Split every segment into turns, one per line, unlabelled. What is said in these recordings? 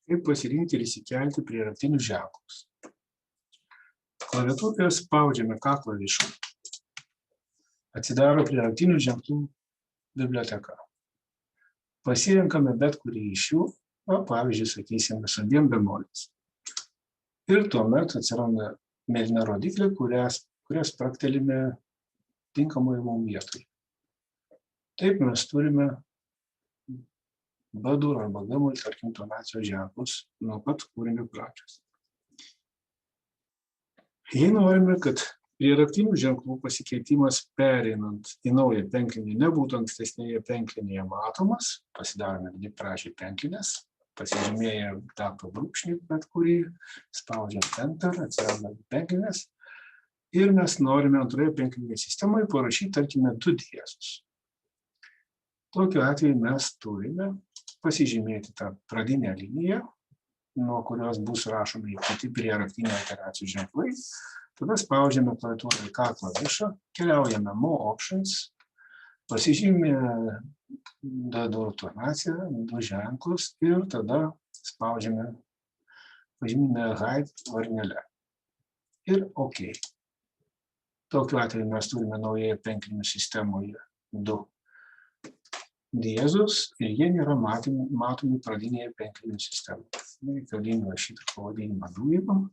Kaip pasirinkti ir įsikelti prie raktinių ženklus. Klaviatūroje spaudžiame K klavišą. Atsidaro prie raktinių ženklų biblioteka. Pasirenkame bet kurį iš jų, pavyzdžiui, sakysime, su 2 bemoliais. Ir tuomet atsiranda mėlyna rodiklė, kurias spragtelime tinkamai mums vietoj. Taip mes turime B-dur arba G-mol, tarkim, tonacijos ženklus nuo pat kūrinio pradžios. Jei norime, kad prie raktinių ženklų pasikeitimas pereinant į naują penklinį nebūtų ankstesnėje penklinėje matomas, pasidarome dviprašį penklinės, pasižymėję tapo brūkšnį, bet kurį, spaudžiam Enter, atsiranda penklinės ir mes norime antroje penklinėje sistemoje parašyti, tarkime, 2 diezus. Tokiu atveju mes turime pasižymėti tą pradinę liniją, nuo kurios bus rašomi kiti prie raktinių iteracijų ženklai. Tada spaudžiame klaviatūroje K klavišą, keliaujame More Options, pasižymime D-dur tonaciją, 2 ženklus ir tada spaudžiame, pažymime Hide varnele. Ir OK. Tokiu atveju mes turime naujoje penklinių sistemoje 2 diezus ir jie nėra matomi pradinėje penklinių sistemoje. Reikalinga šitą pavadinimą nuimam.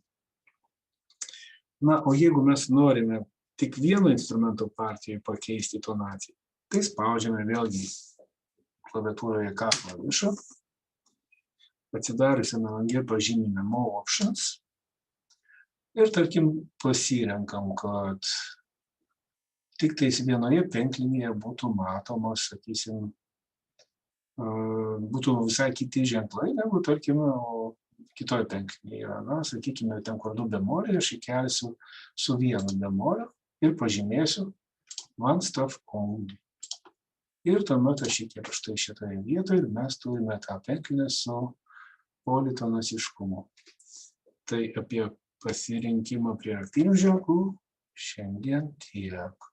Na, o jeigu mes norime tik vieno instrumento partijoje pakeisti tonaciją, tai spaudžiame vėlgi klaviatūroje K klavišą. Atsidariusiame lange pažymime More Options ir, tarkim, pasirenkam, kad tik tais vienoje penklinėje būtų matomos, sakysim, būtų visai kiti ženklai, negu, tarkime, kitoje penklinėje yra. Na, sakykime, ten, kur 2 bemoliai, aš įkelsiu su 1 bemoliu ir pažymėsiu One Stuff Only. Ir tuomet aš įkeliu štai šitoje vietoje ir mes turime tą penklinę su politonasiškumu. Tai apie pasirinkimą prie raktinių ženklų šiandien tiek.